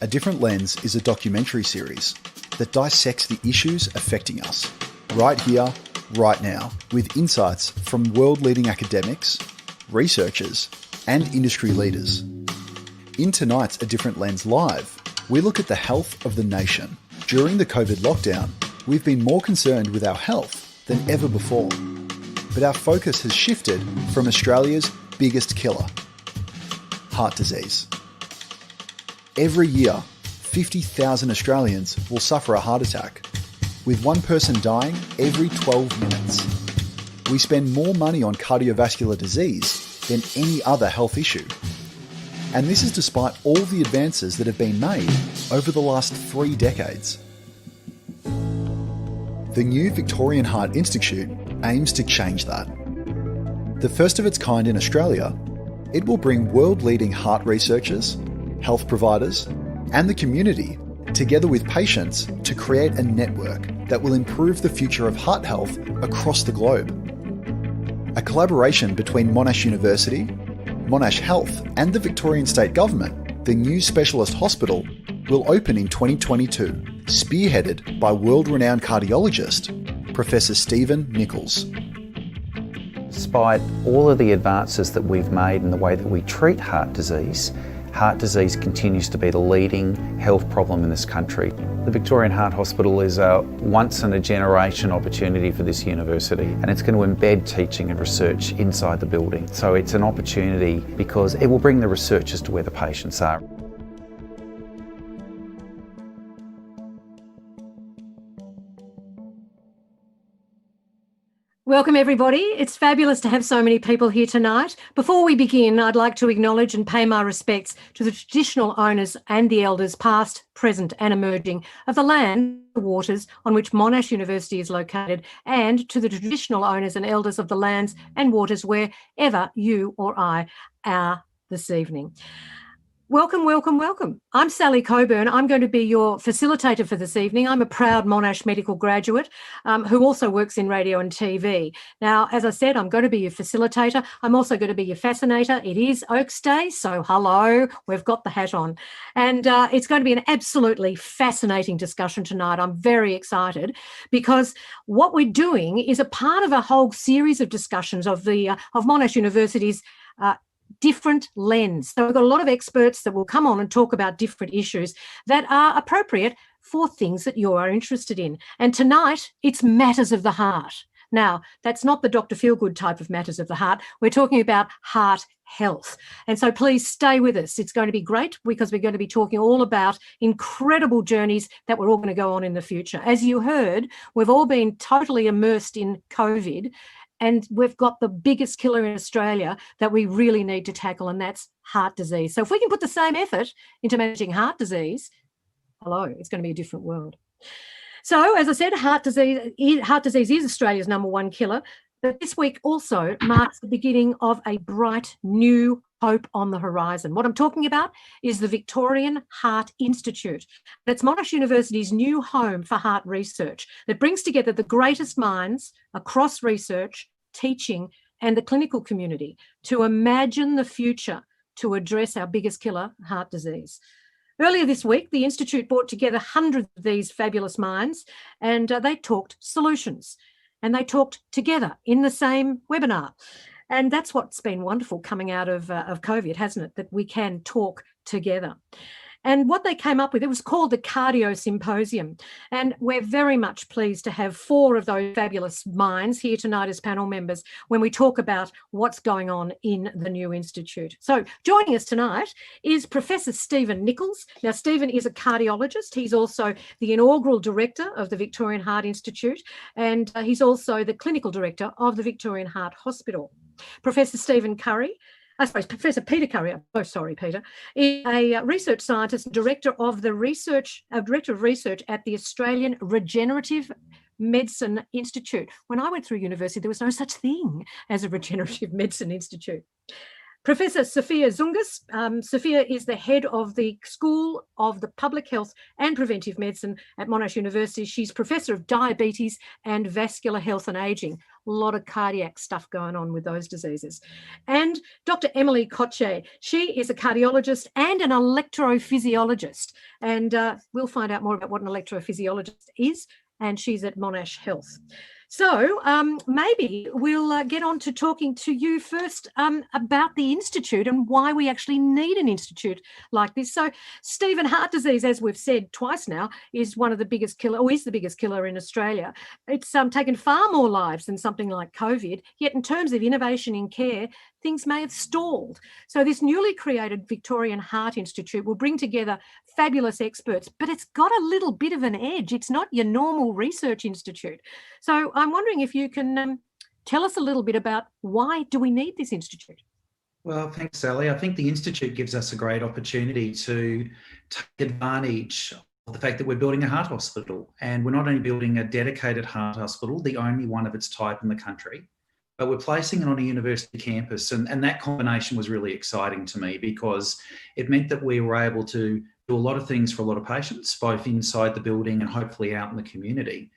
A Different Lens is a documentary series that dissects the issues affecting us, right here, right now, with insights from world-leading academics, researchers, and industry leaders. In tonight's A Different Lens Live, we look at the health of the nation. During the COVID lockdown, we've been more concerned with our health than ever before. But our focus has shifted from Australia's biggest killer, heart disease. Every year, 50,000 Australians will suffer a heart attack, with one person dying every 12 minutes. We spend more money on cardiovascular disease than any other health issue. And this is despite all the advances that have been made over the last 3 decades. The new Victorian Heart Institute aims to change that. The first of its kind in Australia, it will bring world-leading heart researchers, health providers, and the community together with patients to create a network that will improve the future of heart health across the globe. A collaboration between Monash University, Monash Health, and the Victorian State Government, the new specialist hospital will open in 2022, spearheaded by world-renowned cardiologist, Professor Stephen Nichols. Despite all of the advances that we've made in the way that we treat heart disease continues to be the leading health problem in this country. The Victorian Heart Hospital is a once-in-a-generation opportunity for this university, and it's going to embed teaching and research inside the building. So it's an opportunity because it will bring the researchers to where the patients are. Welcome everybody. It's fabulous to have so many people here tonight. Before we begin, I'd like to acknowledge and pay my respects to the traditional owners and the elders past, present and emerging of the land, the waters on which Monash University is located, and to the traditional owners and elders of the lands and waters wherever you or I are this evening. Welcome, welcome, welcome. I'm Sally Coburn. I'm going to be your facilitator for this evening. I'm a proud Monash medical graduate who also works in radio and TV. Now, as I said, I'm going to be your facilitator. I'm also going to be your fascinator. It is Oaks Day, so hello, we've got the hat on. And it's going to be an absolutely fascinating discussion tonight. I'm very excited because what we're doing is a part of a whole series of discussions of Monash University's different lens. So we've got a lot of experts that will come on and talk about different issues that are appropriate for things that you are interested in. And tonight, it's matters of the heart. Now, that's not the Dr. Feelgood type of matters of the heart. We're talking about heart health. And so please stay with us. It's going to be great because we're going to be talking all about incredible journeys that we're all going to go on in the future. As you heard, we've all been totally immersed in COVID, and we've got the biggest killer in Australia that we really need to tackle, and that's heart disease. So if we can put the same effort into managing heart disease, hello, it's going to be a different world. So as I said, heart disease is Australia's #1 killer. But this week also marks the beginning of a bright new hope on the horizon. What I'm talking about is the Victorian Heart Institute. It's Monash University's new home for heart research that brings together the greatest minds across research, teaching, and the clinical community to imagine the future to address our biggest killer, heart disease. Earlier this week, the Institute brought together hundreds of these fabulous minds, and they talked solutions. And they talked together in the same webinar. And that's what's been wonderful coming out of COVID, hasn't it? That we can talk together. And what they came up with, it was called the Cardio Symposium. And we're very much pleased to have 4 of those fabulous minds here tonight as panel members when we talk about what's going on in the new institute. So joining us tonight is Professor Stephen Nichols. Now, Stephen is a cardiologist. He's also the inaugural director of the Victorian Heart Institute, and he's also the clinical director of the Victorian Heart Hospital. Professor Professor Peter Curry, Peter, is a research scientist and director of research at the Australian Regenerative Medicine Institute. When I went through university, there was no such thing as a Regenerative Medicine Institute. Professor Sophia Zungas. Sophia is the head of the School of the Public Health and Preventive Medicine at Monash University. She's Professor of Diabetes and Vascular Health and Ageing. A lot of cardiac stuff going on with those diseases. And Dr. Emily Koche, she is a cardiologist and an electrophysiologist. And we'll find out more about what an electrophysiologist is. And she's at Monash Health. So maybe we'll get on to talking to you first about the Institute and why we actually need an institute like this. So, Stephen, heart disease, as we've said twice now, is one of the biggest killer, or is the biggest killer in Australia. It's taken far more lives than something like COVID, yet in terms of innovation in care, things may have stalled. So this newly created Victorian Heart Institute will bring together fabulous experts, but it's got a little bit of an edge. It's not your normal research institute. So I'm wondering if you can tell us a little bit about why do we need this institute? Well, thanks, Sally. I think the Institute gives us a great opportunity to take advantage of the fact that we're building a heart hospital. And we're not only building a dedicated heart hospital, the only one of its type in the country, but we're placing it on a university campus. And that combination was really exciting to me because it meant that we were able to do a lot of things for a lot of patients, both inside the building and hopefully out in the community.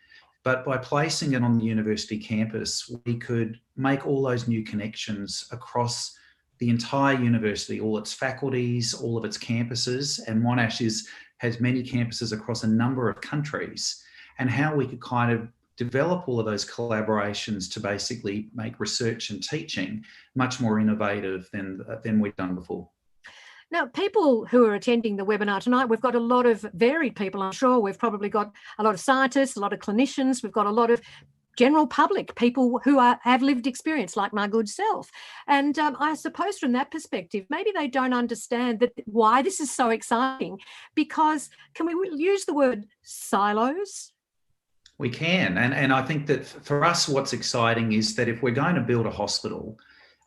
But by placing it on the university campus, we could make all those new connections across the entire university, all its faculties, all of its campuses, and Monash has many campuses across a number of countries, and how we could kind of develop all of those collaborations to basically make research and teaching much more innovative than we've done before. Now, people who are attending the webinar tonight, we've got a lot of varied people, I'm sure. We've probably got a lot of scientists, a lot of clinicians, we've got a lot of general public, people who have lived experience like my good self. And I suppose from that perspective, maybe they don't understand why this is so exciting, because can we use the word silos? We can. And I think that for us, what's exciting is that if we're going to build a hospital,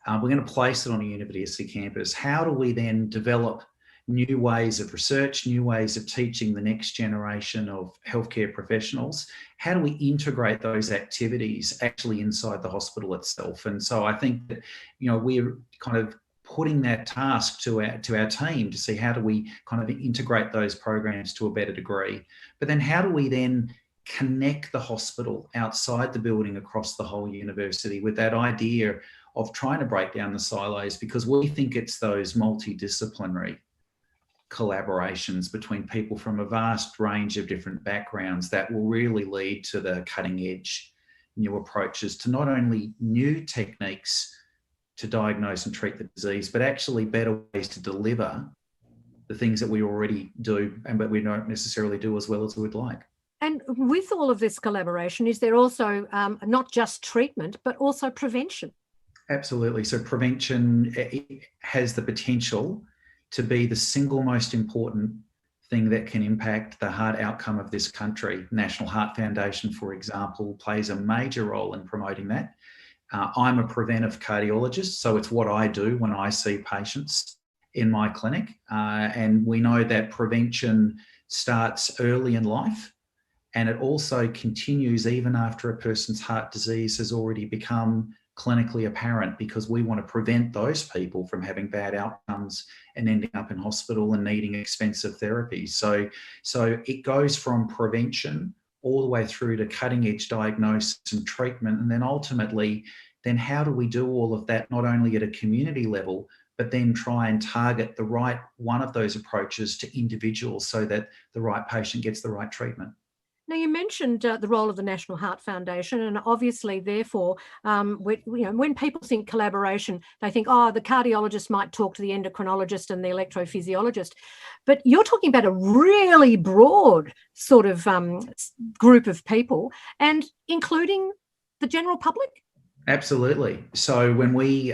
we're going to place it on a university campus. How do we then develop new ways of research, new ways of teaching the next generation of healthcare professionals? How do we integrate those activities actually inside the hospital itself? And so I think that, we're kind of putting that task to our team to see how do we kind of integrate those programs to a better degree. But then how do we then connect the hospital outside the building across the whole university with that idea of trying to break down the silos, because we think it's those multidisciplinary collaborations between people from a vast range of different backgrounds that will really lead to the cutting edge new approaches to not only new techniques to diagnose and treat the disease, but actually better ways to deliver the things that we already do but we don't necessarily do as well as we'd like. And with all of this collaboration, is there also not just treatment, but also prevention? Absolutely. So prevention has the potential to be the single most important thing that can impact the heart outcome of this country. National Heart Foundation, for example, plays a major role in promoting that. I'm a preventive cardiologist, so it's what I do when I see patients in my clinic. And we know that prevention starts early in life, and it also continues even after a person's heart disease has already become clinically apparent, because we want to prevent those people from having bad outcomes and ending up in hospital and needing expensive therapy. So it goes from prevention all the way through to cutting edge diagnosis and treatment. And then ultimately, then how do we do all of that, not only at a community level, but then try and target the right one of those approaches to individuals so that the right patient gets the right treatment. Now, you mentioned the role of the National Heart Foundation, and obviously, therefore, when people think collaboration, they think, oh, the cardiologist might talk to the endocrinologist and the electrophysiologist. But you're talking about a really broad sort of group of people, and including the general public? Absolutely. So when we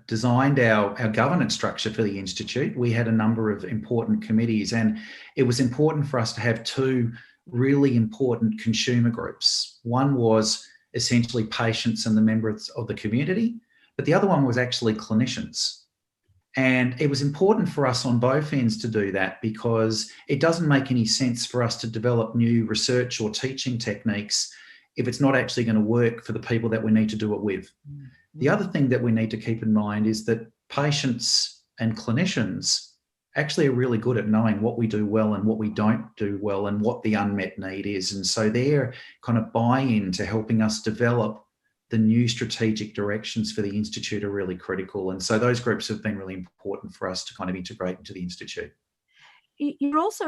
designed our governance structure for the Institute, we had a number of important committees, and it was important for us to have two really important consumer groups. One was essentially patients and the members of the community, but the other one was actually clinicians. And it was important for us on both ends to do that, because it doesn't make any sense for us to develop new research or teaching techniques if it's not actually going to work for the people that we need to do it with. Mm-hmm. The other thing that we need to keep in mind is that patients and clinicians actually are really good at knowing what we do well and what we don't do well and what the unmet need is. And so their kind of buy-in to helping us develop the new strategic directions for the Institute are really critical. And so those groups have been really important for us to kind of integrate into the Institute. You're also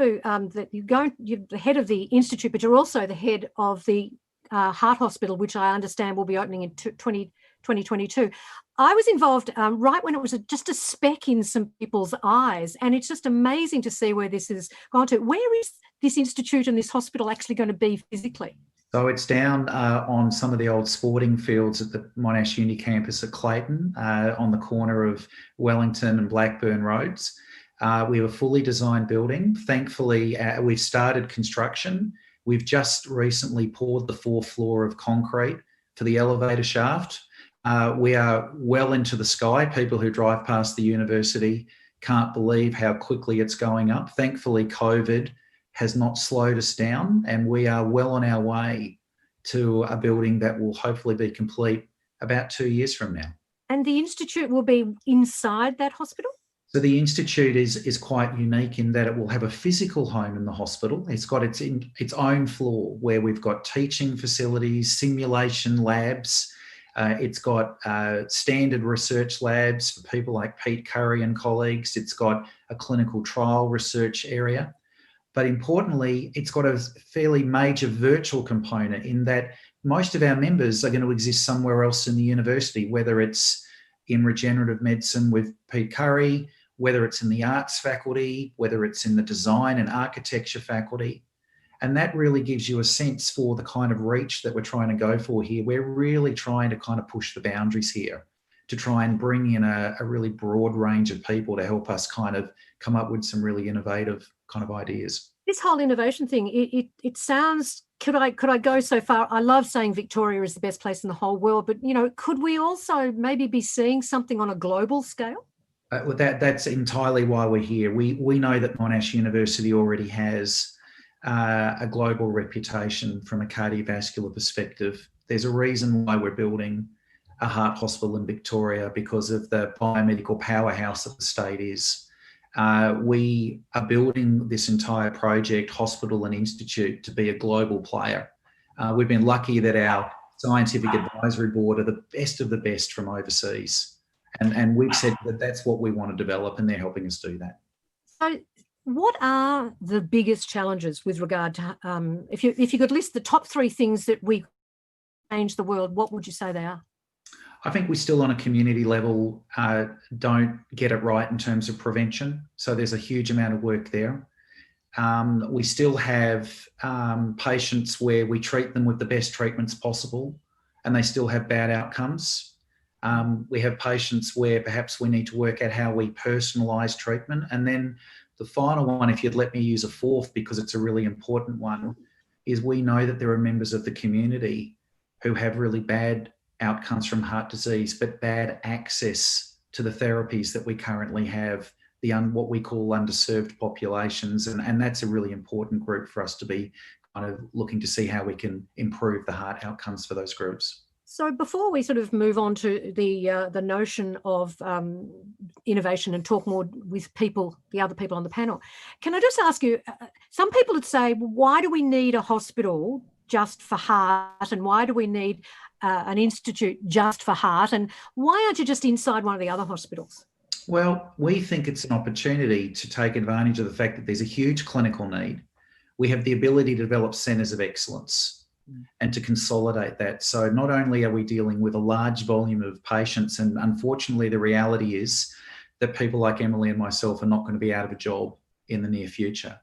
you're the head of the Institute, but you're also the head of the Heart Hospital, which I understand will be opening in 2022. I was involved right when it was just a speck in some people's eyes, and it's just amazing to see where this has gone to. Where is this institute and this hospital actually going to be physically? So it's down on some of the old sporting fields at the Monash Uni campus at Clayton, on the corner of Wellington and Blackburn Roads. We have a fully designed building. Thankfully, we've started construction. We've just recently poured the 4th floor of concrete for the elevator shaft. We are well into the sky. People who drive past the university can't believe how quickly it's going up. Thankfully, COVID has not slowed us down, and we are well on our way to a building that will hopefully be complete about 2 years from now. And the Institute will be inside that hospital? So the Institute is quite unique in that it will have a physical home in the hospital. It's got its own floor where we've got teaching facilities, simulation labs. It's got standard research labs for people like Pete Curry and colleagues. It's got a clinical trial research area. But importantly, it's got a fairly major virtual component in that most of our members are going to exist somewhere else in the university, whether it's in regenerative medicine with Pete Curry, whether it's in the arts faculty, whether it's in the design and architecture faculty. And that really gives you a sense for the kind of reach that we're trying to go for here. We're really trying to kind of push the boundaries here to try and bring in a really broad range of people to help us kind of come up with some really innovative kind of ideas. This whole innovation thing, it sounds, could I go so far? I love saying Victoria is the best place in the whole world, but, could we also maybe be seeing something on a global scale? Well, that's entirely why we're here. We know that Monash University already has a global reputation from a cardiovascular perspective. There's a reason why we're building a heart hospital in Victoria, because of the biomedical powerhouse that the state is. We are building this entire project, hospital and institute, to be a global player. We've been lucky that our scientific advisory board are the best of the best from overseas. And we've said that that's what we want to develop, and they're helping us do that. So what are the biggest challenges with regard to, if you could list the top 3 things that we change the world, what would you say they are? I think we still on a community level don't get it right in terms of prevention. So there's a huge amount of work there. We still have patients where we treat them with the best treatments possible and they still have bad outcomes. We have patients where perhaps we need to work out how we personalise treatment. And then the final one, if you'd let me use a 4th because it's a really important one, is we know that there are members of the community who have really bad outcomes from heart disease, but bad access to the therapies that we currently have, what we call underserved populations. And that's a really important group for us to be kind of looking to see how we can improve the heart outcomes for those groups. So before we sort of move on to the notion of innovation and talk more with the other people on the panel, can I just ask you, some people would say, well, why do we need a hospital just for heart, and why do we need an institute just for heart, and why aren't you just inside one of the other hospitals? Well, we think it's an opportunity to take advantage of the fact that there's a huge clinical need. We have the ability to develop centres of excellence and to consolidate that. So not only are we dealing with a large volume of patients, and unfortunately the reality is that people like Emily and myself are not going to be out of a job in the near future.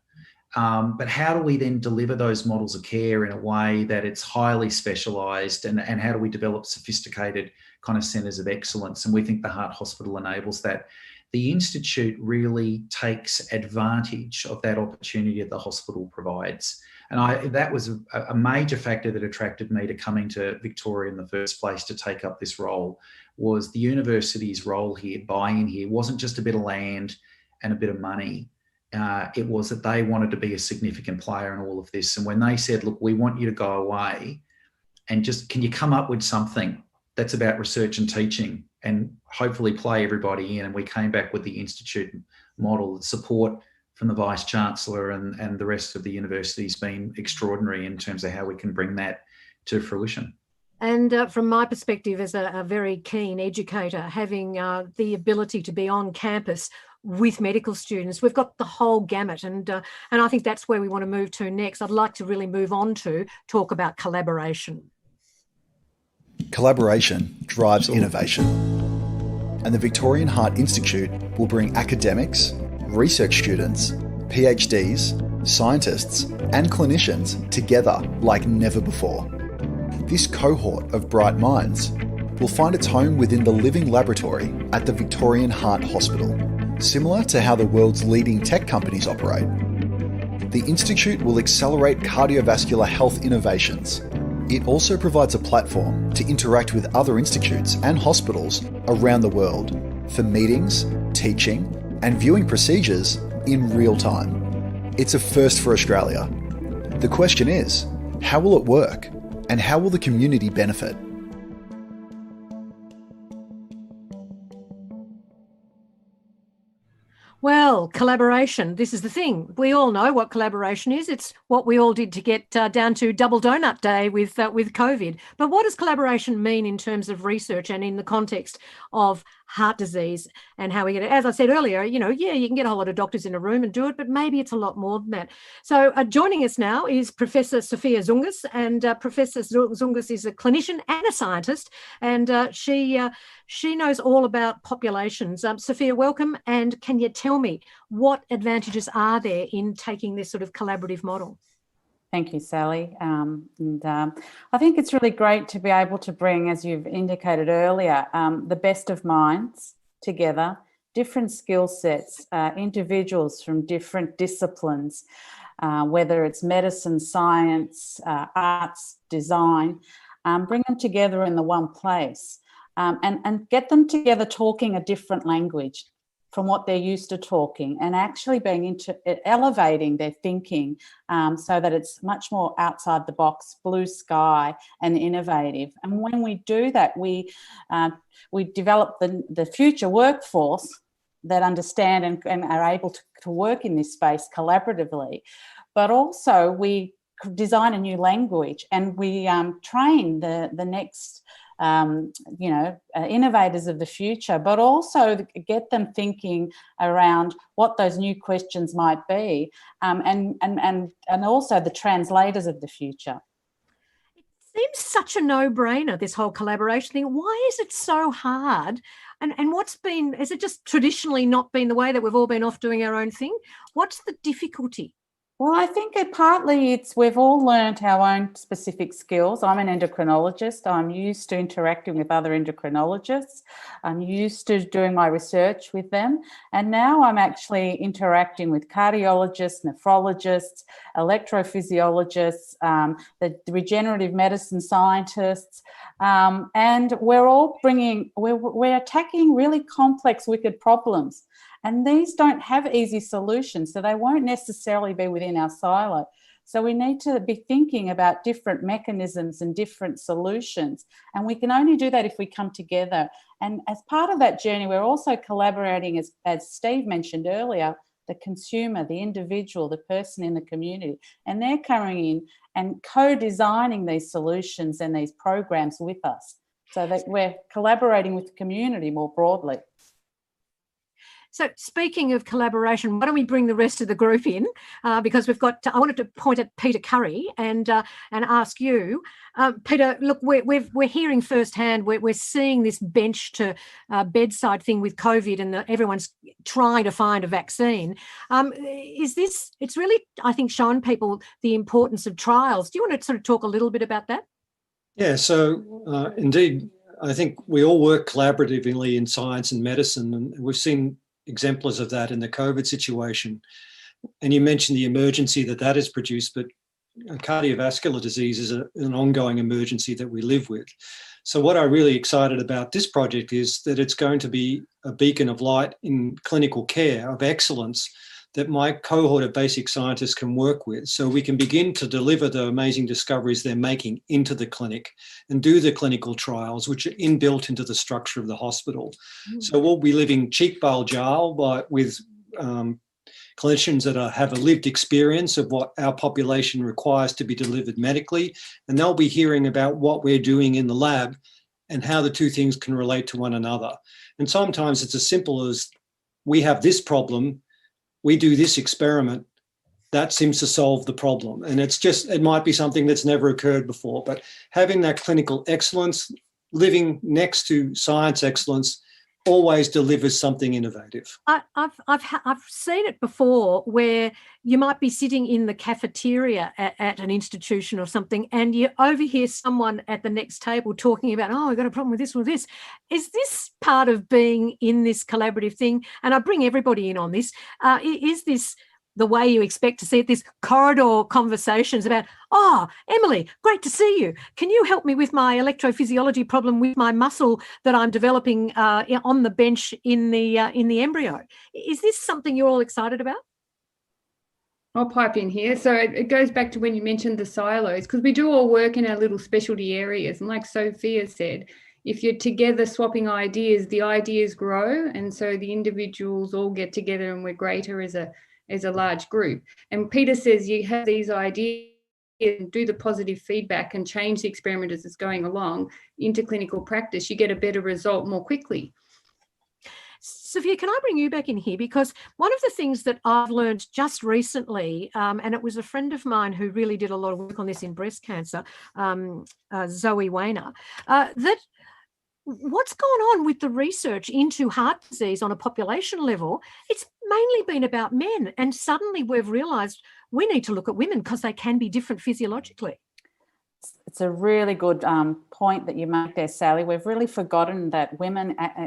But how do we then deliver those models of care in a way that it's highly specialised, and how do we develop sophisticated kind of centres of excellence? And we think the Heart Hospital enables that. The Institute really takes advantage of that opportunity that the hospital provides. And that was a major factor that attracted me to coming to Victoria in the first place to take up this role, was the university's role here, buy-in here, wasn't just a bit of land and a bit of money. It was that they wanted to be a significant player in all of this. And when they said, look, we want you to go away and just, can you come up with something that's about research and teaching and hopefully play everybody in? And we came back with the Institute model. The support from the Vice-Chancellor and the rest of the university has been extraordinary in terms of how we can bring that to fruition. And from my perspective as a very keen educator, having the ability to be on campus with medical students, we've got the whole gamut, and I think that's where we want to move to next. I'd like to really move on to talk about collaboration. Collaboration drives innovation, and the Victorian Heart Institute will bring academics, research students, PhDs, scientists, and clinicians together like never before. This cohort of bright minds will find its home within the living laboratory at the Victorian Heart Hospital. Similar to how the world's leading tech companies operate, the Institute will accelerate cardiovascular health innovations. It also provides a platform to interact with other institutes and hospitals around the world for meetings, teaching, and viewing procedures in real time. It's a first for Australia. The question is, how will it work? And how will the community benefit? Well, collaboration, this is the thing. We all know what collaboration is. It's what we all did to get down to double donut day with COVID. But what does collaboration mean in terms of research and in the context of heart disease and how we get it? As I said earlier, you can get a whole lot of doctors in a room and do it, but maybe it's a lot more than that. So joining us now is Professor Sophia Zungas, and Professor Zungas is a clinician and a scientist, and she knows all about populations. Sophia, welcome. And can you tell me what advantages are there in taking this sort of collaborative model? Thank you, Sally. I think it's really great to be able to bring, as you've indicated earlier, the best of minds together, different skill sets, individuals from different disciplines, whether it's medicine, science, arts, design, bring them together in the one place and get them together talking a different language from what they're used to talking, and actually being elevating their thinking so that it's much more outside the box, blue sky, and innovative. And when we do that, we develop the future workforce that understand and are able to work in this space collaboratively. But also we design a new language, and we train the next innovators of the future, but also get them thinking around what those new questions might be, and also the translators of the future. It seems such a no-brainer, this whole collaboration thing. Why is it so hard? And has it just traditionally not been the way that we've all been off doing our own thing? What's the difficulty? Well, I think partly we've all learned our own specific skills. I'm an endocrinologist. I'm used to interacting with other endocrinologists. I'm used to doing my research with them. And now I'm actually interacting with cardiologists, nephrologists, electrophysiologists, the regenerative medicine scientists. And we're all we're attacking really complex, wicked problems. And these don't have easy solutions, so they won't necessarily be within our silo. So we need to be thinking about different mechanisms and different solutions. And we can only do that if we come together. And as part of that journey, we're also collaborating, as Steve mentioned earlier, the consumer, the individual, the person in the community. And they're coming in and co-designing these solutions and these programs with us, so that we're collaborating with the community more broadly. So speaking of collaboration, why don't we bring the rest of the group in? Because I wanted to point at Peter Curry and ask you, Peter. Look, we're hearing firsthand. We're seeing this bench to bedside thing with COVID, and everyone's trying to find a vaccine. It's really, I think, shown people the importance of trials. Do you want to sort of talk a little bit about that? Yeah. So indeed, I think we all work collaboratively in science and medicine, and we've seen exemplars of that in the COVID situation. And you mentioned the emergency that has produced, but cardiovascular disease is an ongoing emergency that we live with. So what I'm really excited about this project is that it's going to be a beacon of light in clinical care of excellence that my cohort of basic scientists can work with, so we can begin to deliver the amazing discoveries they're making into the clinic and do the clinical trials, which are inbuilt into the structure of the hospital. So we'll be living cheek by jowl with clinicians that have a lived experience of what our population requires to be delivered medically, and they'll be hearing about what we're doing in the lab and how the two things can relate to one another. And sometimes it's as simple as, we have this problem, we do this experiment, that seems to solve the problem. And it might be something that's never occurred before, but having that clinical excellence, living next to science excellence, always delivers something innovative. I've seen it before where you might be sitting in the cafeteria at an institution or something, and you overhear someone at the next table talking about, oh, I've got a problem with this or this. Is this part of being in this collaborative thing? And I bring everybody in on this. Is this the way you expect to see it, this corridor conversations about, oh, Emily, great to see you. Can you help me with my electrophysiology problem with my muscle that I'm developing on the bench in the embryo? Is this something you're all excited about? I'll pipe in here. So it goes back to when you mentioned the silos, because we do all work in our little specialty areas. And like Sophia said, if you're together swapping ideas, the ideas grow. And so the individuals all get together and we're greater as a large group. And Peter says you have these ideas and do the positive feedback and change the experiment as it's going along into clinical practice, you get a better result more quickly. Sophia, can I bring you back in here? Because one of the things that I've learned just recently, and it was a friend of mine who really did a lot of work on this in breast cancer, Zoe Weiner, that what's gone on with the research into heart disease on a population level, it's mainly been about men. And suddenly we've realised we need to look at women because they can be different physiologically. It's a really good point that you make there, Sally. We've really forgotten that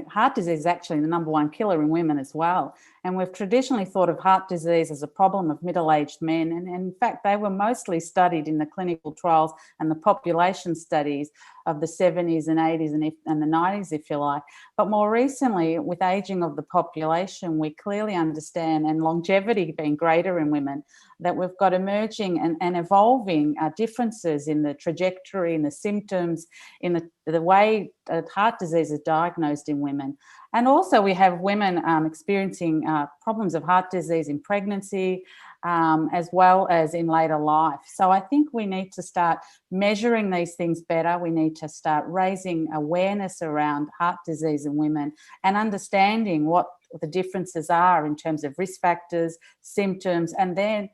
heart disease is actually the #1 killer in women as well. And we've traditionally thought of heart disease as a problem of middle-aged men. And in fact, they were mostly studied in the clinical trials and the population studies of the 70s and 80s and the 90s, if you like. But more recently, with ageing of the population, we clearly understand, and longevity being greater in women, that we've got emerging and evolving differences in the trajectory, in the symptoms, in the way heart disease is diagnosed in women. And also we have women experiencing problems of heart disease in pregnancy, as well as in later life. So I think we need to start measuring these things better. We need to start raising awareness around heart disease in women and understanding what the differences are in terms of risk factors, symptoms, and then,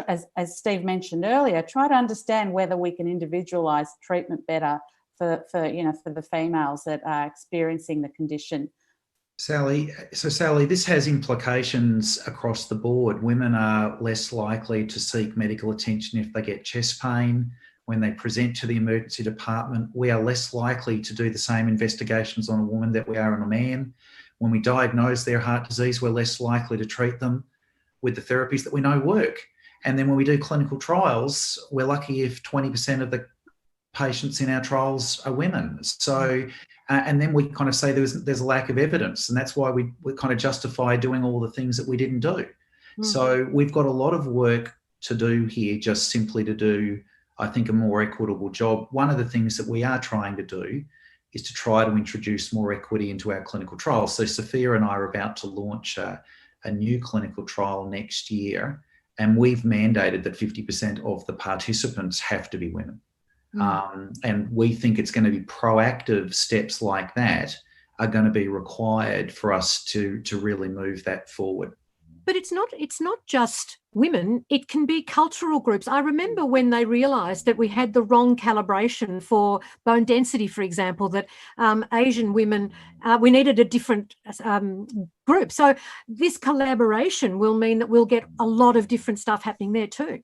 as Steve mentioned earlier, try to understand whether we can individualise treatment better for the females that are experiencing the condition. Sally, this has implications across the board. Women are less likely to seek medical attention if they get chest pain. When they present to the emergency department, we are less likely to do the same investigations on a woman that we are on a man. When we diagnose their heart disease, we're less likely to treat them with the therapies that we know work. And then when we do clinical trials, we're lucky if 20% of the patients in our trials are women. So, and then we kind of say there's a lack of evidence, and that's why we kind of justify doing all the things that we didn't do. So we've got a lot of work to do here, just simply to do, I think, a more equitable job. One of the things that we are trying to do is to try to introduce more equity into our clinical trials. So Sophia and I are about to launch a new clinical trial next year, and we've mandated that 50% of the participants have to be women. And we think it's going to be proactive steps like that are going to be required for us to really move that forward. But it's not just women, it can be cultural groups. I remember when they realised that we had the wrong calibration for bone density, for example, that Asian women, we needed a different group. So this collaboration will mean that we'll get a lot of different stuff happening there too.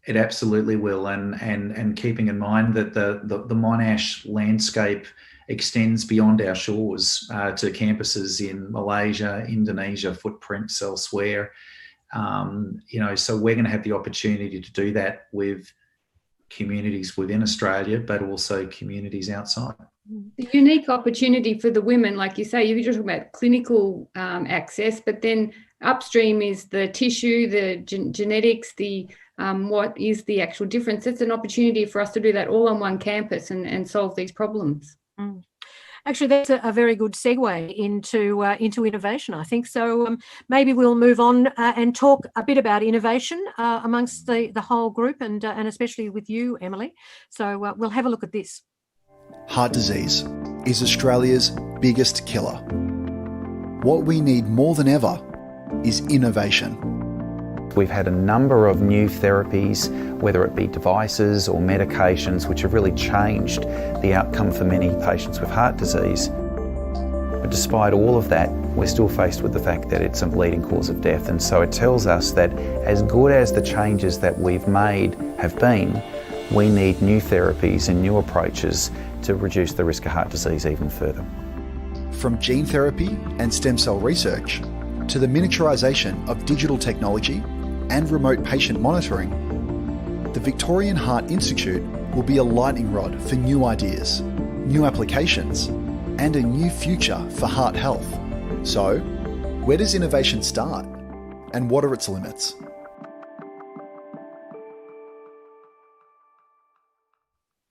It absolutely will, and keeping in mind that the Monash landscape extends beyond our shores to campuses in Malaysia, Indonesia, footprints elsewhere. So we're going to have the opportunity to do that with communities within Australia, but also communities outside. The unique opportunity for the women, like you say, you're just talking about clinical access, but then upstream is the tissue, the genetics, the what is the actual difference. It's an opportunity for us to do that all on one campus and solve these problems. Actually, that's a very good segue into innovation, I think. So maybe we'll move on and talk a bit about innovation amongst the whole group, and especially with you, Emily. So we'll have a look at this. Heart disease is Australia's biggest killer. What we need more than ever is innovation. We've had a number of new therapies, whether it be devices or medications, which have really changed the outcome for many patients with heart disease. But despite all of that, we're still faced with the fact that it's a leading cause of death. And so it tells us that as good as the changes that we've made have been, we need new therapies and new approaches to reduce the risk of heart disease even further. From gene therapy and stem cell research to the miniaturisation of digital technology and remote patient monitoring, the Victorian Heart Institute will be a lightning rod for new ideas, new applications, and a new future for heart health. So, where does innovation start? And what are its limits?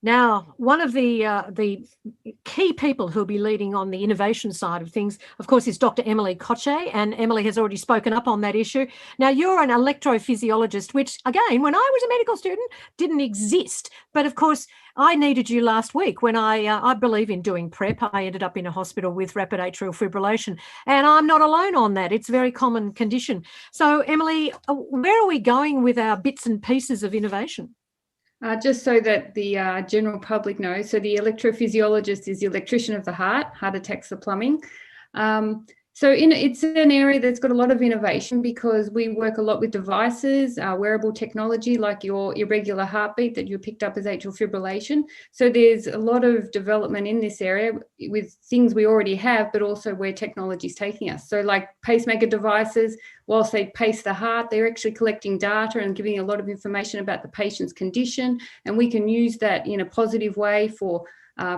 Now, one of the key people who'll be leading on the innovation side of things, of course, is Dr. Emily Koche, and Emily has already spoken up on that issue. Now, you're an electrophysiologist, which, again, when I was a medical student, didn't exist. But, of course, I needed you last week when I believe in doing prep. I ended up in a hospital with rapid atrial fibrillation, and I'm not alone on that. It's a very common condition. So, Emily, where are we going with our bits and pieces of innovation? Just so that the general public knows, so the electrophysiologist is the electrician of the heart attacks the plumbing. So it's an area that's got a lot of innovation because we work a lot with devices, wearable technology like your irregular heartbeat that you picked up as atrial fibrillation. So there's a lot of development in this area with things we already have, but also where technology is taking us. So like pacemaker devices, whilst they pace the heart, they're actually collecting data and giving a lot of information about the patient's condition. And we can use that in a positive way for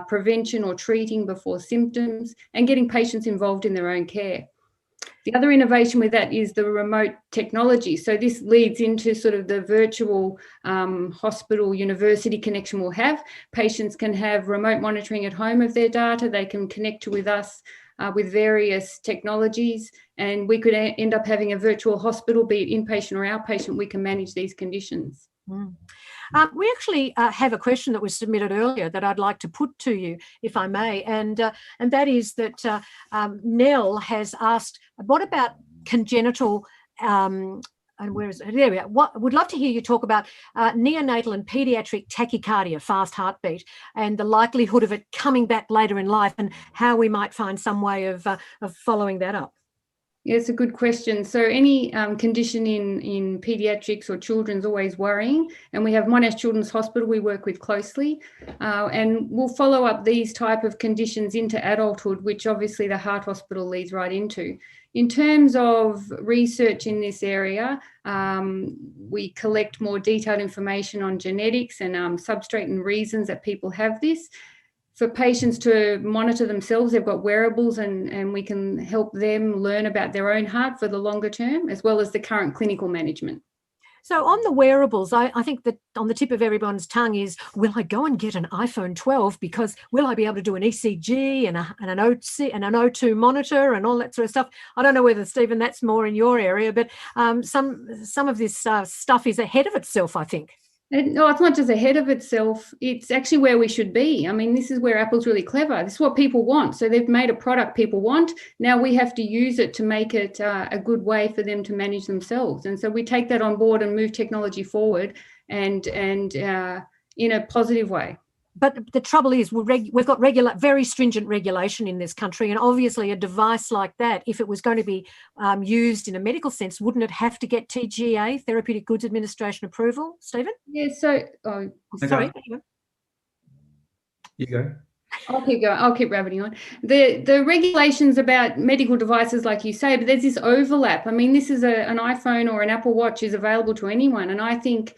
prevention or treating before symptoms and getting patients involved in their own care. The other innovation with that is the remote technology. So this leads into sort of the virtual hospital university connection we'll have. Patients can have remote monitoring at home of their data. They can connect with us with various technologies, and we could end up having a virtual hospital, be it inpatient or outpatient. We can manage these conditions. Mm. We actually have a question that was submitted earlier that I'd like to put to you, if I may, and that is that Nell has asked, what about congenital, and where is it? There we are. Would love to hear you talk about neonatal and paediatric tachycardia, fast heartbeat, and the likelihood of it coming back later in life, and how we might find some way of following that up. Yeah, it's a good question. So any condition in paediatrics or children's always worrying. And we have Monash Children's Hospital we work with closely. And we'll follow up these type of conditions into adulthood, which obviously the heart hospital leads right into. In terms of research in this area, we collect more detailed information on genetics and substrate and reasons that people have this. For patients to monitor themselves, they've got wearables and we can help them learn about their own heart for the longer term, as well as the current clinical management. So on the wearables, I think that on the tip of everyone's tongue is, will I go and get an iPhone 12 because will I be able to do an ECG and an O2 monitor and all that sort of stuff? I don't know whether, Stephen, that's more in your area, but some of this stuff is ahead of itself, I think. No, it's not just ahead of itself. It's actually where we should be. I mean, this is where Apple's really clever. This is what people want. So they've made a product people want. Now we have to use it to make it a good way for them to manage themselves. And so we take that on board and move technology forward and in a positive way. But the trouble is we've got very stringent regulation in this country, and obviously a device like that, if it was going to be used in a medical sense, wouldn't it have to get TGA, Therapeutic Goods Administration approval, Stephen? Yeah, so... sorry. You go. I'll keep going. I'll keep rabbiting on. The regulations about medical devices, like you say, but there's this overlap. I mean, this is an iPhone or an Apple Watch is available to anyone, and I think...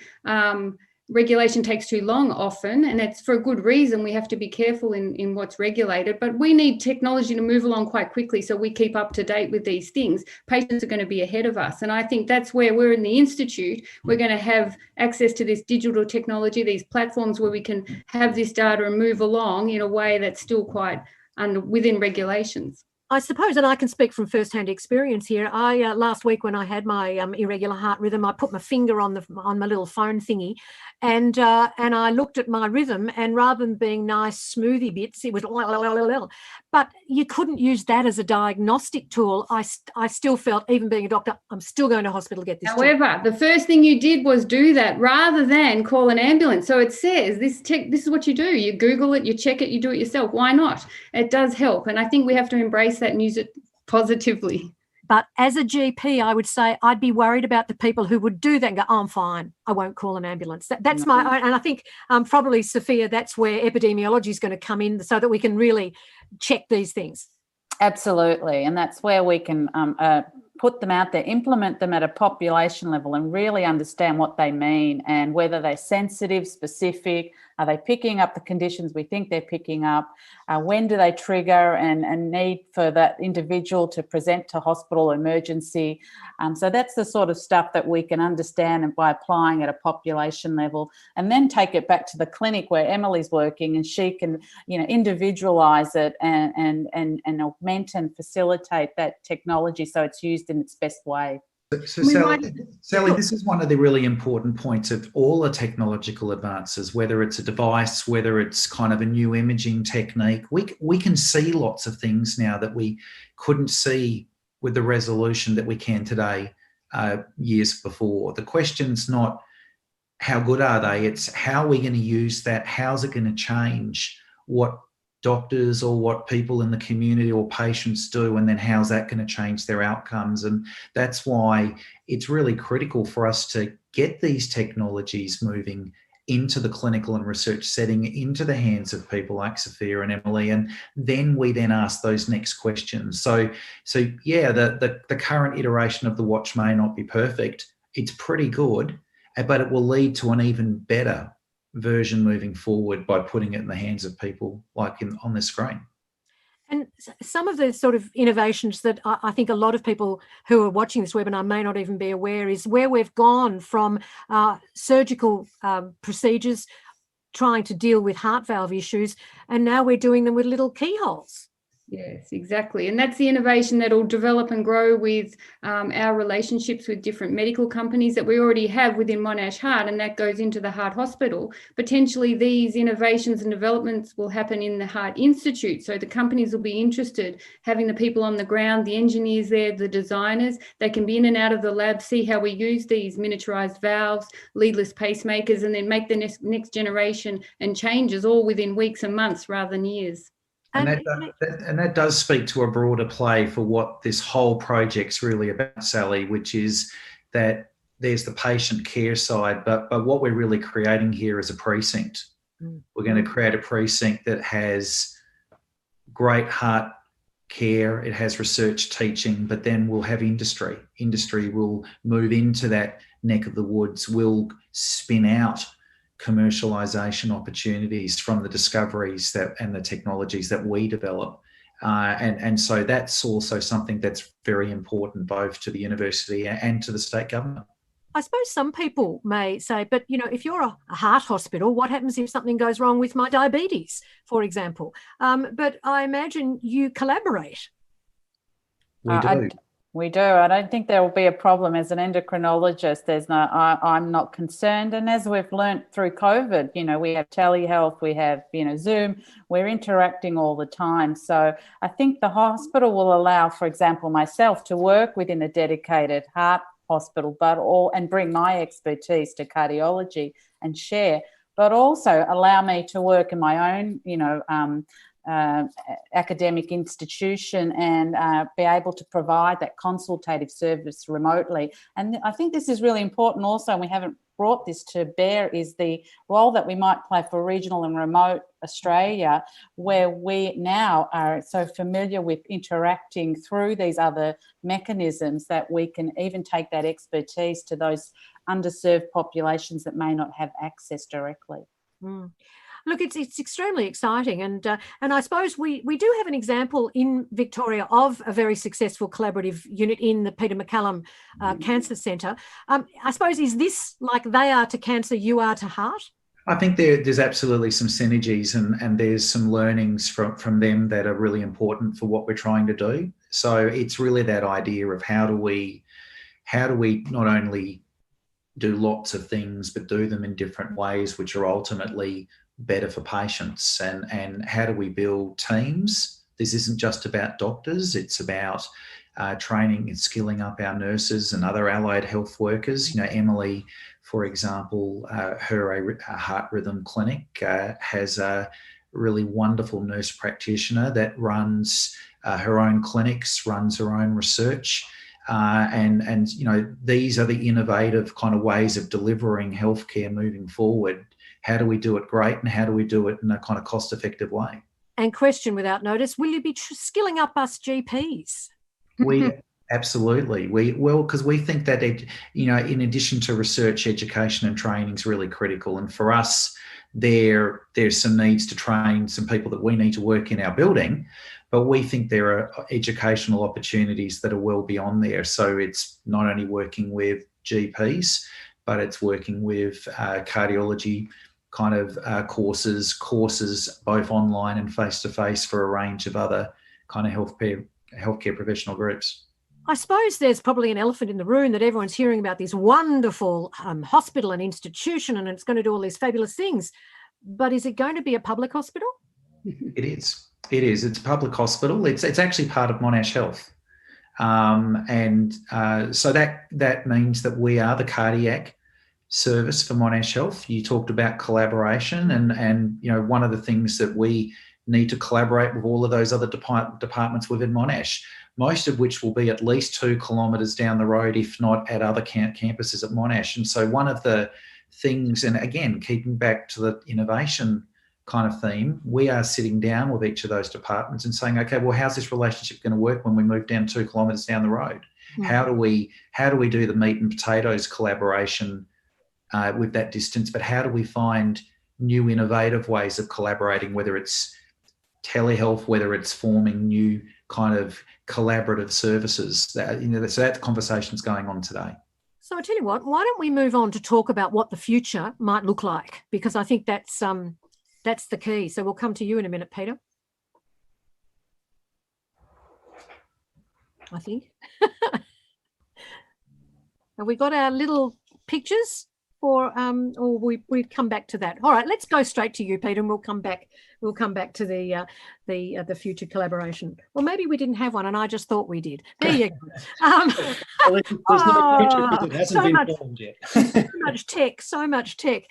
regulation takes too long often, and it's for a good reason. We have to be careful in what's regulated, but we need technology to move along quite quickly so we keep up to date with these things. Patients are going to be ahead of us, and I think that's where we're in the Institute. We're going to have access to this digital technology, these platforms where we can have this data and move along in a way that's still quite and within regulations. I suppose, and I can speak from first-hand experience here. I last week when I had my irregular heart rhythm, I put my finger on my little phone thingy, and I looked at my rhythm, and rather than being nice smoothie bits, it was but you couldn't use that as a diagnostic tool. I still felt, even being a doctor, I'm still going to hospital to get this. However, the first thing you did was do that rather than call an ambulance. So it says this is what you do. You Google it, you check it, you do it yourself. Why not? It does help. And I think we have to embrace that and use it positively. But as a GP, I would say I'd be worried about the people who would do that and go, oh, I'm fine, I won't call an ambulance. That's my, and I think probably, Sophia, that's where epidemiology is going to come in so that we can really check these things. Absolutely. And that's where we can put them out there, implement them at a population level and really understand what they mean and whether they're sensitive, specific, are they picking up the conditions we think they're picking up, when do they trigger and need for that individual to present to hospital emergency. So that's the sort of stuff that we can understand and by applying at a population level, and then take it back to the clinic where Emily's working and she can, individualize it and augment and facilitate that technology so it's used in its best way. So Sally, this is one of the really important points of all the technological advances, whether it's a device, whether it's kind of a new imaging technique. We can see lots of things now that we couldn't see with the resolution that we can today years before. The question's not how good are they, it's how are we going to use that, how's it going to change what doctors or what people in the community or patients do, and then how's that going to change their outcomes. And that's why it's really critical for us to get these technologies moving into the clinical and research setting, into the hands of people like Sophia and Emily, and then we then ask those next questions. So yeah, the current iteration of the watch may not be perfect. It's pretty good, but it will lead to an even better version moving forward by putting it in the hands of people like on the screen. And some of the sort of innovations that I think a lot of people who are watching this webinar may not even be aware is where we've gone from surgical procedures trying to deal with heart valve issues, and now we're doing them with little keyholes. Yes, exactly. And that's the innovation that will develop and grow with our relationships with different medical companies that we already have within Monash Heart, and that goes into the Heart Hospital. Potentially these innovations and developments will happen in the Heart Institute. So the companies will be interested, having the people on the ground, the engineers there, the designers, they can be in and out of the lab, see how we use these miniaturized valves, leadless pacemakers, and then make the next generation and changes all within weeks and months rather than years. And that does speak to a broader play for what this whole project's really about, Sally, which is that there's the patient care side, but what we're really creating here is a precinct. We're going to create a precinct that has great heart care, it has research teaching, but then we'll have industry. Industry will move into that neck of the woods, will spin out commercialisation opportunities from the discoveries and the technologies that we develop. And so that's also something that's very important both to the university and to the state government. I suppose some people may say, but, if you're a heart hospital, what happens if something goes wrong with my diabetes, for example? But I imagine you collaborate. We do. We do. I don't think there will be a problem as an endocrinologist. I'm not concerned. And as we've learnt through COVID, we have telehealth, we have, Zoom, we're interacting all the time. So I think the hospital will allow, for example, myself to work within a dedicated heart hospital, and bring my expertise to cardiology and share, but also allow me to work in my own, academic institution and be able to provide that consultative service remotely. And I think this is really important also, and we haven't brought this to bear, is the role that we might play for regional and remote Australia, where we now are so familiar with interacting through these other mechanisms that we can even take that expertise to those underserved populations that may not have access directly. Look, it's extremely exciting, and I suppose we do have an example in Victoria of a very successful collaborative unit in the Peter MacCallum Cancer Centre. I suppose, is this like they are to cancer, you are to heart? I think there's absolutely some synergies and there's some learnings from them that are really important for what we're trying to do. So it's really that idea of how do we not only do lots of things, but do them in different ways, which are ultimately better for patients. And how do we build teams? This isn't just about doctors. It's about training and skilling up our nurses and other allied health workers. You know, Emily, for example, her heart rhythm clinic has a really wonderful nurse practitioner that runs her own clinics, runs her own research. And you know, these are the innovative kind of ways of delivering healthcare moving forward. How do we do it great, and how do we do it in a kind of cost-effective way? And question without notice, will you be skilling up us GPs? We absolutely, because we think that you know, in addition to research, education and training is really critical. And for us, there's some needs to train some people that we need to work in our building, but we think there are educational opportunities that are well beyond there. So it's not only working with GPs, but it's working with cardiology kind of courses both online and face-to-face for a range of other kind of healthcare professional groups. I suppose there's probably an elephant in the room that everyone's hearing about this wonderful hospital and institution, and it's going to do all these fabulous things. But is it going to be a public hospital? It is. It is. It's a public hospital. It's actually part of Monash Health. So that means that we are the cardiac service for Monash Health. You talked about collaboration, and you know, one of the things that we need to collaborate with all of those other departments within Monash, most of which will be at least 2 kilometres down the road, if not at other campuses at Monash. And so one of the things, and again, keeping back to the innovation kind of theme, we are sitting down with each of those departments and saying, okay, well, how's this relationship going to work when we move down 2 kilometres down the road? Mm-hmm. How do we do the meat and potatoes collaboration with that distance? But how do we find new innovative ways of collaborating, whether it's telehealth, whether it's forming new kind of collaborative services? That, you know, so that conversation's going on today. So I tell you what, why don't we move on to talk about what the future might look like? Because I think that's the key. So we'll come to you in a minute, Peter. I think. Have we got our little pictures? Or we come back to that. All right, let's go straight to you, Peter, and we'll come back to the future collaboration. Well, maybe we didn't have one, and I just thought we did. There you go. There's no future because it hasn't been formed yet. So much tech.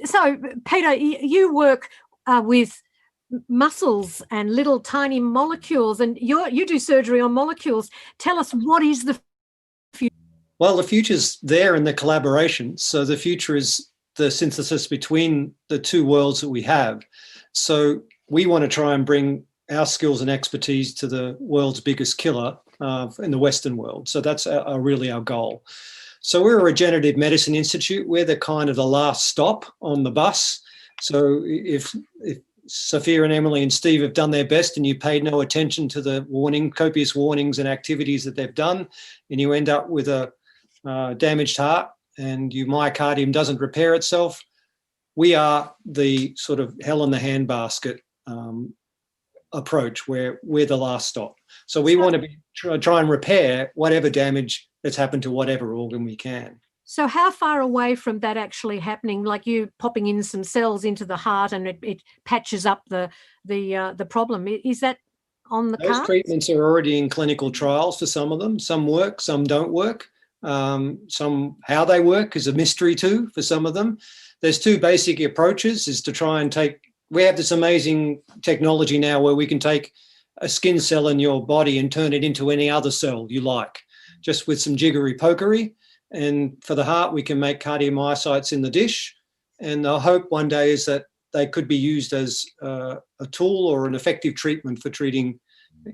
So, Peter, you work with muscles and little tiny molecules, and you do surgery on molecules. Tell us, what is the future? Well, the future's there in the collaboration. So the future is the synthesis between the two worlds that we have. So we want to try and bring our skills and expertise to the world's biggest killer in the Western world. So that's really our goal. So we're a regenerative medicine institute. We're the kind of the last stop on the bus. So if Sophia and Emily and Steve have done their best and you paid no attention to the copious warnings and activities that they've done, and you end up with a damaged heart and your myocardium doesn't repair itself, we are the sort of hell in the handbasket approach where we're the last stop. So we want to try and repair whatever damage that's happened to whatever organ we can. So how far away from that actually happening, like you popping in some cells into the heart and it patches up the problem, is that on the cards? Those treatments are already in clinical trials for some of them. Some work, some don't work. Some how they work is a mystery too for some of them. There's two basic approaches, is to try and we have this amazing technology now where we can take a skin cell in your body and turn it into any other cell you like, just with some jiggery pokery. And for the heart, we can make cardiomyocytes in the dish. And the hope one day is that they could be used as a tool or an effective treatment for treating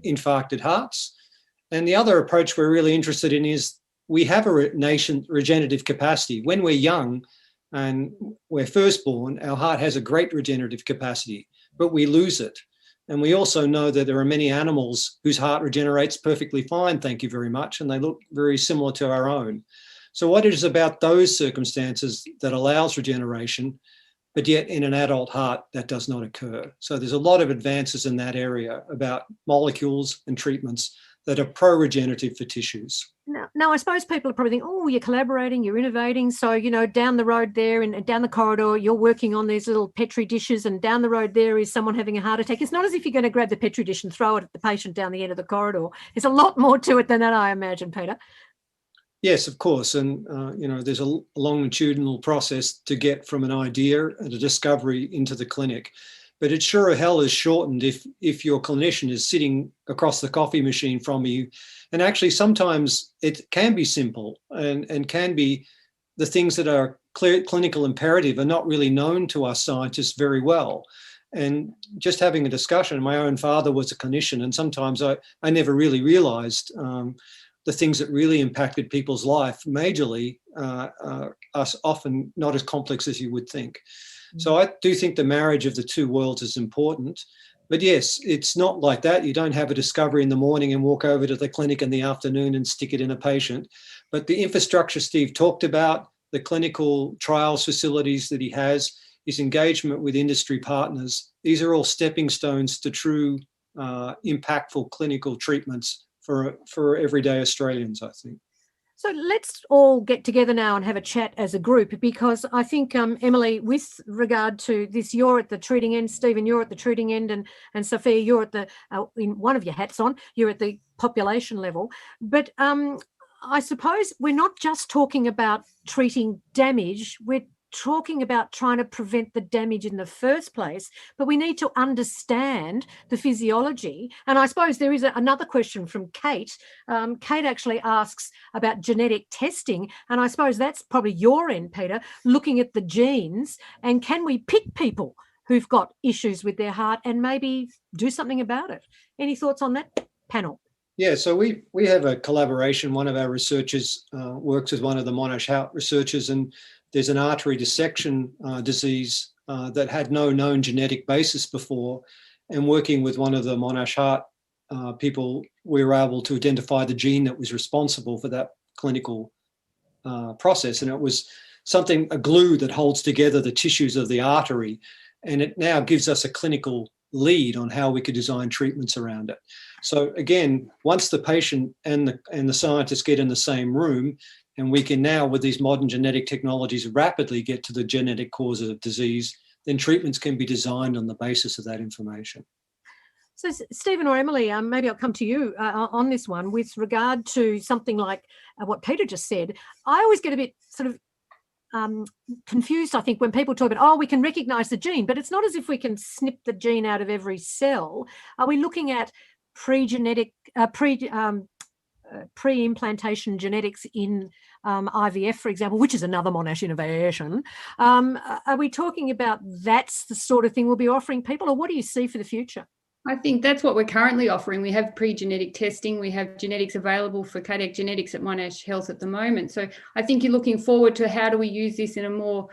infarcted hearts. And the other approach we're really interested in is we have a regenerative capacity. When we're young and we're first born, our heart has a great regenerative capacity, but we lose it. And we also know that there are many animals whose heart regenerates perfectly fine, thank you very much, and they look very similar to our own. So what it is about those circumstances that allows regeneration but yet in an adult heart, that does not occur. So there's a lot of advances in that area about molecules and treatments that are pro-regenerative for tissues. Now, I suppose people are probably thinking, oh, you're collaborating, you're innovating. So, you know, down the road there and down the corridor, you're working on these little Petri dishes, and down the road there is someone having a heart attack. It's not as if you're going to grab the Petri dish and throw it at the patient down the end of the corridor. There's a lot more to it than that, I imagine, Peter. Yes, of course. And, you know, there's a longitudinal process to get from an idea and a discovery into the clinic. But it sure as hell is shortened if your clinician is sitting across the coffee machine from you. And actually, sometimes it can be simple and can be the things that are clinical imperative are not really known to us scientists very well. And just having a discussion, my own father was a clinician, and sometimes I never really realized the things that really impacted people's life majorly are often not as complex as you would think. So I do think the marriage of the two worlds is important. But yes, it's not like that. You don't have a discovery in the morning and walk over to the clinic in the afternoon and stick it in a patient. But the infrastructure Steve talked about, the clinical trials facilities that he has, his engagement with industry partners, these are all stepping stones to true impactful clinical treatments for everyday Australians, I think. So let's all get together now and have a chat as a group, because I think, Emily, with regard to this, you're at the treating end, Stephen, you're at the treating end, and Sophia, you're at the, in one of your hats on, you're at the population level. But I suppose we're not just talking about treating damage, we're talking about trying to prevent the damage in the first place, but we need to understand the physiology. And I suppose there is another question from Kate. Kate actually asks about genetic testing, and I suppose that's probably your end, Peter, looking at the genes, and can we pick people who've got issues with their heart and maybe do something about it? Any thoughts on that, panel? Yeah, so we have a collaboration. One of our researchers works with one of the Monash heart researchers, and there's an artery dissection disease that had no known genetic basis before. And working with one of the Monash heart people, we were able to identify the gene that was responsible for that clinical process. And it was a glue that holds together the tissues of the artery. And it now gives us a clinical lead on how we could design treatments around it. So again, once the patient and the scientists get in the same room, and we can now, with these modern genetic technologies, rapidly get to the genetic causes of disease, then treatments can be designed on the basis of that information. So Stephen or Emily, maybe I'll come to you on this one with regard to something like what Peter just said. I always get a bit sort of confused, I think, when people talk about, oh, we can recognise the gene, but it's not as if we can snip the gene out of every cell. Are we looking at pre-implantation genetics in IVF, for example, which is another Monash innovation? Are we talking about that's the sort of thing we'll be offering people, or what do you see for the future? I think that's what we're currently offering. We have pre-genetic testing. We have genetics available for cardiac genetics at Monash Health at the moment. So I think you're looking forward to how do we use this in a more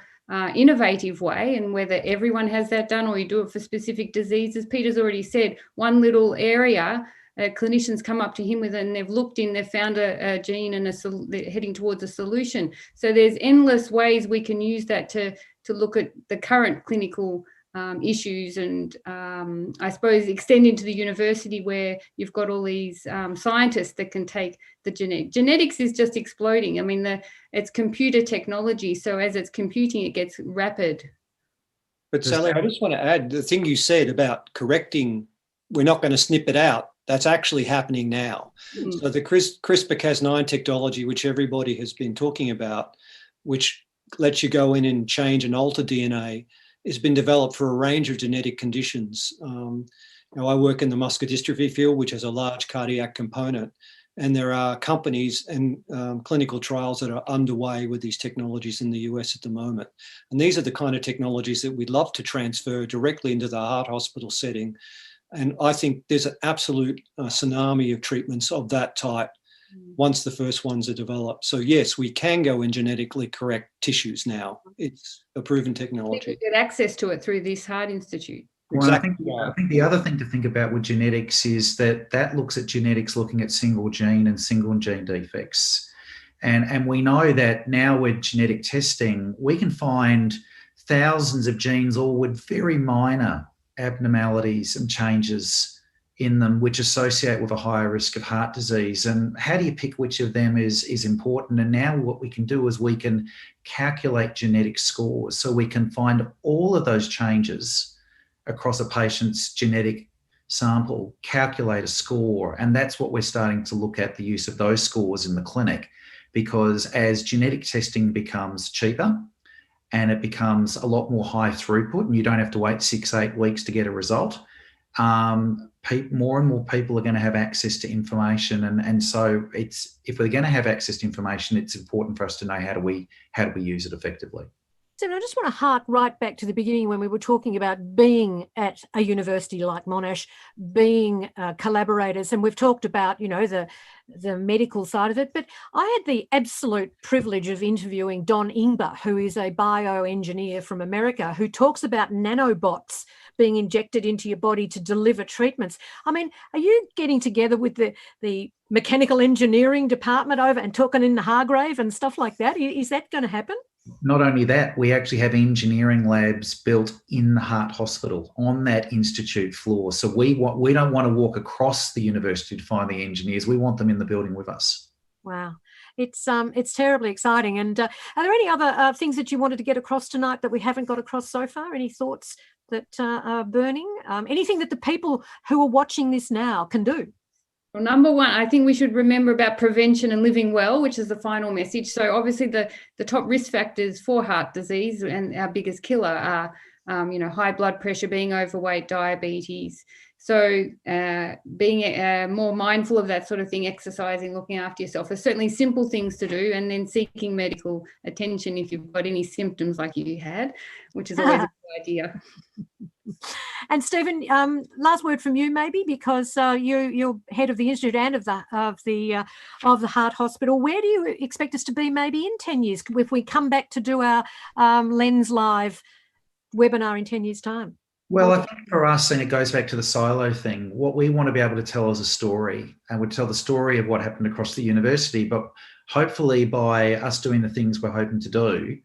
innovative way, and whether everyone has that done or you do it for specific diseases. Peter's already said one little area clinicians come up to him with, and they've looked in, they've found a gene and they're heading towards a solution. So there's endless ways we can use that to look at the current clinical issues, and I suppose extend into the university where you've got all these scientists that can take the genetics is just exploding. I mean, it's computer technology, so as it's computing, it gets rapid. But Sally, I just want to add the thing you said about correcting, we're not going to snip it out. That's actually happening now. Mm. So the CRISPR-Cas9 technology, which everybody has been talking about, which lets you go in and change and alter DNA, has been developed for a range of genetic conditions. I work in the muscular dystrophy field, which has a large cardiac component, and there are companies and clinical trials that are underway with these technologies in the US at the moment. And these are the kind of technologies that we'd love to transfer directly into the heart hospital setting. And I think there's an absolute tsunami of treatments of that type once the first ones are developed. So yes, we can go and genetically correct tissues now. It's a proven technology. Get access to it through this Heart Institute. Well, exactly. I think the other thing to think about with genetics is that looks at genetics looking at single gene and single gene defects. And we know that now with genetic testing, we can find thousands of genes, all with very minor abnormalities and changes in them, which associate with a higher risk of heart disease. And how do you pick which of them is important? And now what we can do is we can calculate genetic scores. So we can find all of those changes across a patient's genetic sample, calculate a score. And that's what we're starting to look at, the use of those scores in the clinic, because as genetic testing becomes cheaper and it becomes a lot more high throughput, and you don't have to wait 6-8 weeks to get a result, more and more people are going to have access to information. And so if we're going to have access to information, it's important for us to know how do we use it effectively. So I just want to hark right back to the beginning when we were talking about being at a university like Monash, being collaborators, and we've talked about, the medical side of it. But I had the absolute privilege of interviewing Don Ingber, who is a bioengineer from America, who talks about nanobots being injected into your body to deliver treatments. I mean, are you getting together with the mechanical engineering department over and talking in the Hargrave and stuff like that? Is that going to happen? Not only that, we actually have engineering labs built in the heart hospital on that institute floor. So we don't want to walk across the university to find the engineers. We want them in the building with us. Wow. It's terribly exciting. And are there any other things that you wanted to get across tonight that we haven't got across so far? Any thoughts that are burning? Anything that the people who are watching this now can do? Well, number one, I think we should remember about prevention and living well, which is the final message. So obviously the top risk factors for heart disease and our biggest killer are, high blood pressure, being overweight, diabetes. So being more mindful of that sort of thing, exercising, looking after yourself are certainly simple things to do, and then seeking medical attention if you've got any symptoms like you had, which is always a good idea. And Stephen, last word from you, maybe, because you're head of the institute and of the heart hospital. Where do you expect us to be, maybe in 10 years, if we come back to do our Lens Live webinar in 10 years' time? Well, I think for us, and it goes back to the silo thing, what we want to be able to tell is a story, and we tell the story of what happened across the university. But hopefully, by us doing the things we're hoping to do,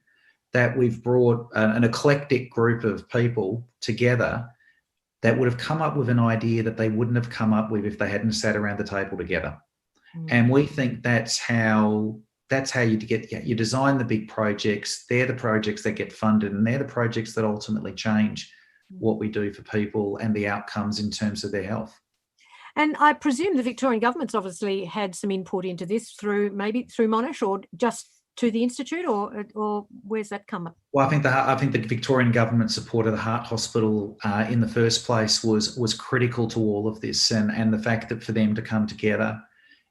that we've brought an eclectic group of people together that would have come up with an idea that they wouldn't have come up with if they hadn't sat around the table together. And we think that's how you design the big projects. They're the projects that get funded, and they're the projects that ultimately change what we do for people and the outcomes in terms of their health. And I presume the Victorian government's obviously had some input into this through Monash, or just to the institute, or where's that come up? Well, I think the Victorian government support of the heart hospital in the first place was critical to all of this, and the fact that for them to come together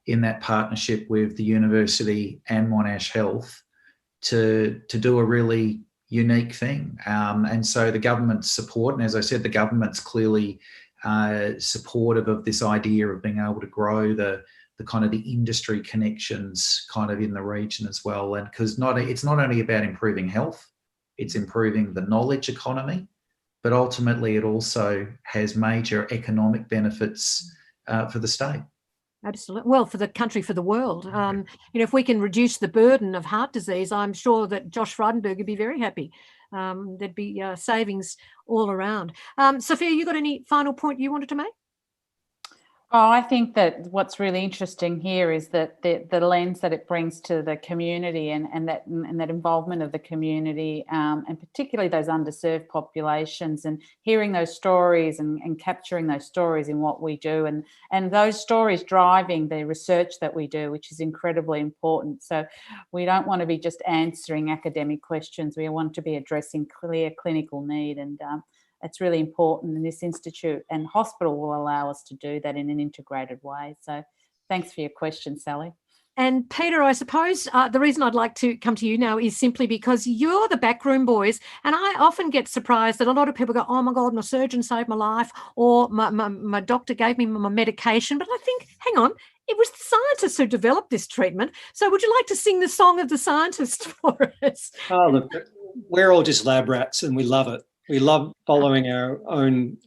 in that partnership with the university and Monash Health to do a really unique thing. And so the government's support, and as I said, the government's clearly supportive of this idea of being able to grow the kind of the industry connections kind of in the region as well. And because it's not only about improving health, it's improving the knowledge economy, but ultimately it also has major economic benefits for the state. Absolutely. Well, for the country, for the world. If we can reduce the burden of heart disease, I'm sure that Josh Frydenberg would be very happy. There'd be savings all around. Sophia, you got any final point you wanted to make? Oh, I think that what's really interesting here is that the lens that it brings to the community and that involvement of the community, and particularly those underserved populations, and hearing those stories and capturing those stories in what we do, and those stories driving the research that we do, which is incredibly important. So we don't want to be just answering academic questions. We want to be addressing clear clinical need, and it's really important, and this institute and hospital will allow us to do that in an integrated way. So thanks for your question, Sally. And Peter, I suppose the reason I'd like to come to you now is simply because you're the backroom boys, and I often get surprised that a lot of people go, oh my God, my surgeon saved my life, or my doctor gave me my medication. But I think, hang on, it was the scientists who developed this treatment. So would you like to sing the song of the scientists for us? Oh, look, we're all just lab rats and we love it. We love following our own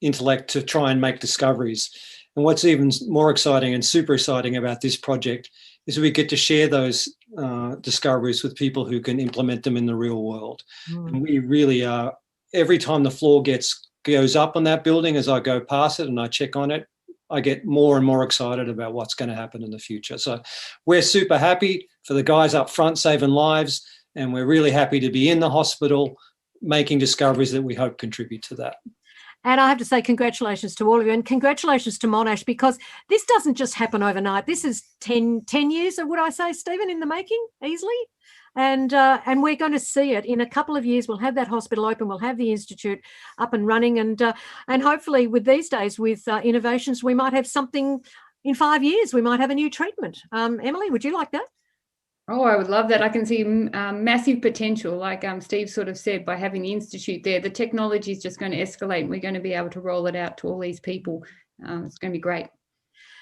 intellect to try and make discoveries. And what's even more exciting and super exciting about this project is we get to share those discoveries with people who can implement them in the real world. Mm. And we really are, every time the floor goes up on that building, as I go past it and I check on it, I get more and more excited about what's going to happen in the future. So we're super happy for the guys up front saving lives, and we're really happy to be in the hospital making discoveries that we hope contribute to that. And I have to say congratulations to all of you, and congratulations to Monash, because this doesn't just happen overnight. This is 10 years, would I say, Stephen, in the making, easily. And we're going to see it in a couple of years. We'll have that hospital open. We'll have the institute up and running. And hopefully with these days, with innovations, we might have something in 5 years. We might have a new treatment. Emily, would you like that? Oh, I would love that. I can see massive potential, like Steve sort of said, by having the institute there. The technology is just going to escalate, and we're going to be able to roll it out to all these people. It's going to be great.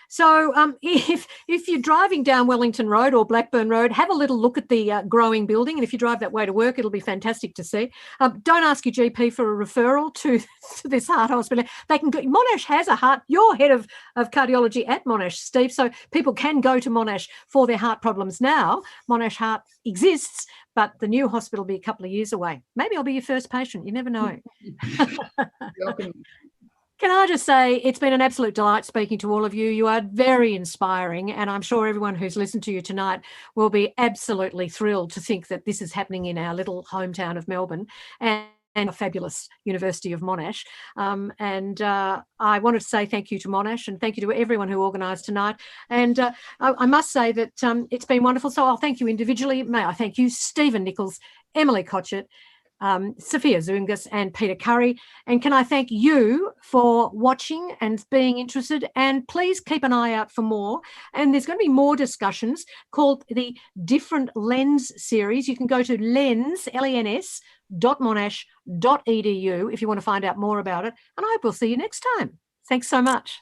So if you're driving down Wellington Road or Blackburn Road, have a little look at the growing building. And if you drive that way to work, it'll be fantastic to see. Don't ask your GP for a referral to this heart hospital. They can go. Monash has a heart. You're head of cardiology at Monash, Steve. So people can go to Monash for their heart problems now. Monash Heart exists, but the new hospital will be a couple of years away. Maybe I'll be your first patient. You never know. Can I just say it's been an absolute delight speaking to all of you. You are very inspiring, and I'm sure everyone who's listened to you tonight will be absolutely thrilled to think that this is happening in our little hometown of Melbourne and a fabulous University of Monash. I wanted to say thank you to Monash, and thank you to everyone who organised tonight. And I must say that it's been wonderful. So I'll thank you individually. May I thank you, Stephen Nichols, Emily Cotchett, Sophia Zungas and Peter Curry. And can I thank you for watching and being interested, and please keep an eye out for more. And there's going to be more discussions called the Different Lens series. You can go to lens.monash.edu if you want to find out more about it. And I hope we'll see you next time. Thanks so much.